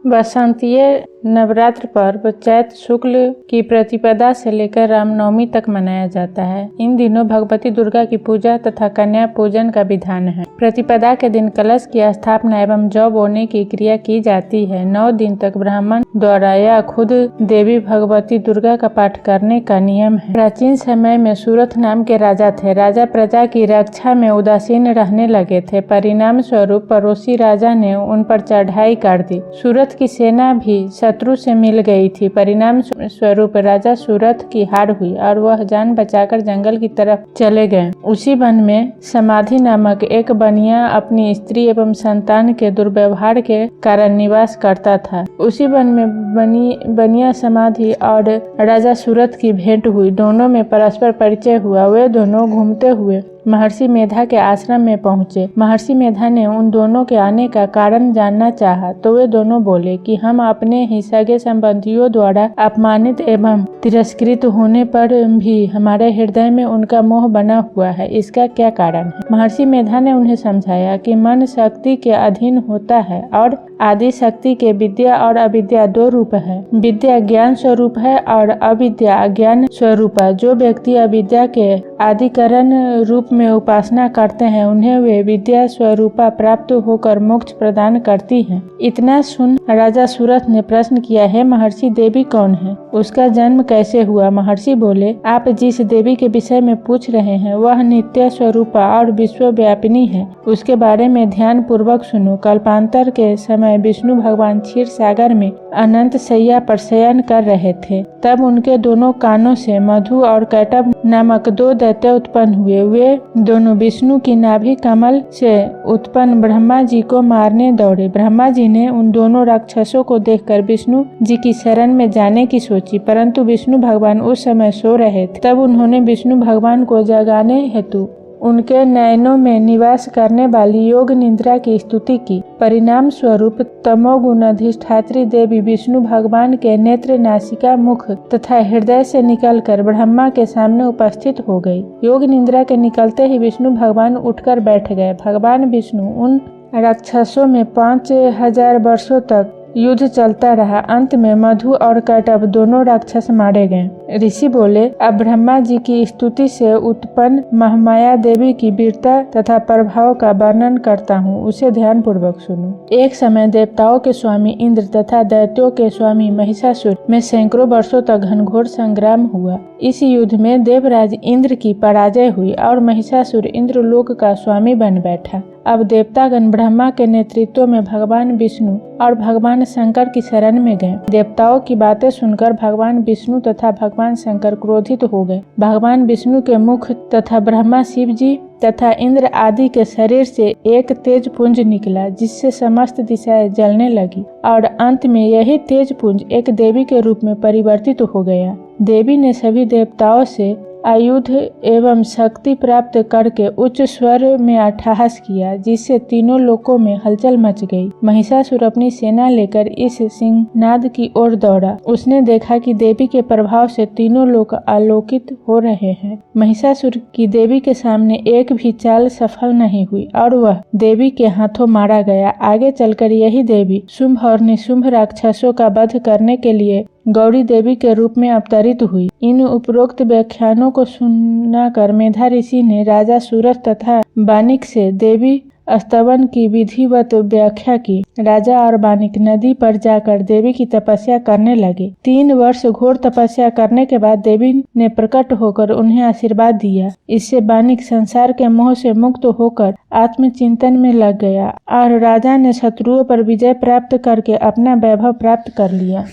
बसंतीय नवरात्र पर्व चैत शुक्ल की प्रतिपदा से लेकर रामनवमी तक मनाया जाता है। इन दिनों भगवती दुर्गा की पूजा तथा कन्या पूजन का विधान है। प्रतिपदा के दिन कलश की स्थापना एवं जौ बोने की क्रिया की जाती है। 9 दिन तक ब्राह्मण द्वारा या खुद देवी भगवती दुर्गा का पाठ करने का नियम है। प्राचीन समय में सूरत नाम के राजा थे। राजा प्रजा की रक्षा में उदासीन रहने लगे थे। परिणाम स्वरूप पड़ोसी राजा ने उन पर चढ़ाई कर दी। सूरत की सेना भी शत्रु से मिल गई थी। परिणाम स्वरूप राजा सूरत की हार हुई और वह जान बचाकर जंगल की तरफ चले गए। उसी वन में समाधि नामक एक बनिया अपनी स्त्री एवं संतान के दुर्व्यवहार के कारण निवास करता था। उसी वन में बनिया समाधि और राजा सूरत की भेंट हुई। दोनों में परस्पर परिचय हुआ। वे दोनों घूमते हुए महर्षि मेधा के आश्रम में पहुंचे। महर्षि मेधा ने उन दोनों के आने का कारण जानना चाहा तो वे दोनों बोले कि हम अपने ही सगे संबंधियों द्वारा अपमानित एवं तिरस्कृत होने पर भी हमारे हृदय में उनका मोह बना हुआ है। इसका क्या कारण है? महर्षि मेधा ने उन्हें समझाया कि मन शक्ति के अधीन होता है और आदि शक्ति के विद्या और अविद्या 2 रूप है। विद्या ज्ञान स्वरूप है और अविद्या अज्ञान स्वरूप है। जो व्यक्ति अविद्या के आदिकरण रूप में उपासना करते हैं उन्हें वे विद्या स्वरूपा प्राप्त होकर मोक्ष प्रदान करती हैं। इतना सुन राजा सूरत ने प्रश्न किया, है महर्षि देवी कौन है? उसका जन्म कैसे हुआ? महर्षि बोले, आप जिस देवी के विषय में पूछ रहे हैं वह नित्य स्वरूपा और विश्वव्यापिनी है। उसके बारे में ध्यान पूर्वक सुनो। कल्पांतर के समय विष्णु भगवान क्षीर सागर में अनंत शैया पर शयन कर रहे थे। तब उनके दोनों कानों से मधु और कैटभ नामक 2 दैत्य उत्पन्न हुए। वे दोनों विष्णु की नाभि कमल से उत्पन्न ब्रह्मा जी को मारने दौड़े। ब्रह्मा जी ने उन दोनों राक्षसों को देखकर विष्णु जी की शरण में जाने की सोची, परंतु विष्णु भगवान उस समय सो रहे थे। तब उन्होंने विष्णु भगवान को जगाने हेतु उनके नयनों में निवास करने वाली योग निद्रा की स्तुति की। परिणाम स्वरूप तमोगुण अधिष्ठात्री देवी विष्णु भगवान के नेत्र, नासिका, मुख तथा हृदय से निकलकर ब्रह्मा के सामने उपस्थित हो गई। योग निद्रा के निकलते ही विष्णु भगवान उठकर बैठ गए। भगवान विष्णु उन राक्षसों में 5000 वर्षों तक युद्ध चलता रहा। अंत में मधु और कैटभ दोनों राक्षस मारे गए। ऋषि बोले, अब ब्रह्मा जी की स्तुति से उत्पन्न महामाया देवी की वीरता तथा प्रभाव का वर्णन करता हूँ, उसे ध्यान पूर्वक सुनो। एक समय देवताओं के स्वामी इंद्र तथा दैत्यों के स्वामी महिषासुर में सैकड़ों वर्षों तक घनघोर संग्राम हुआ। इस युद्ध में देवराज इंद्र की पराजय हुई और महिषासुर इंद्रलोक का स्वामी बन बैठा। अब देवतागण ब्रह्मा के नेतृत्व में भगवान विष्णु और भगवान शंकर की शरण में गए। देवताओं की बातें सुनकर भगवान विष्णु तथा भगवान शंकर क्रोधित हो गए। भगवान विष्णु के मुख तथा ब्रह्मा, शिव जी तथा इंद्र आदि के शरीर से एक तेज पुंज निकला, जिससे समस्त दिशाएं जलने लगी और अंत में यही तेज पुंज एक देवी के रूप में परिवर्तित हो गया। देवी ने सभी देवताओं से आयुध एवं शक्ति प्राप्त करके उच्च स्वर में अट्टहास किया, जिससे तीनों लोकों में हलचल मच गई। महिषासुर अपनी सेना लेकर इस सिंहनाद की ओर दौड़ा। उसने देखा कि देवी के प्रभाव से तीनों लोक आलोकित हो रहे हैं। महिषासुर की देवी के सामने एक भी चाल सफल नहीं हुई और वह देवी के हाथों मारा गया। आगे चलकर यही देवी शुंभ और निशुंभ राक्षसों का वध करने के लिए गौरी देवी के रूप में अवतरित हुई। इन उपरोक्त व्याख्यानों को सुनकर मेधा ऋषि ने राजा सूरत तथा बानिक से देवी स्तवन की विधिवत व्याख्या की। राजा और बानिक नदी पर जाकर देवी की तपस्या करने लगे। 3 वर्ष घोर तपस्या करने के बाद देवी ने प्रकट होकर उन्हें आशीर्वाद दिया। इससे बानिक संसार के मोह से मुक्त होकर आत्मचिंतन में लग गया और राजा ने शत्रुओं पर विजय प्राप्त करके अपना वैभव प्राप्त कर लिया।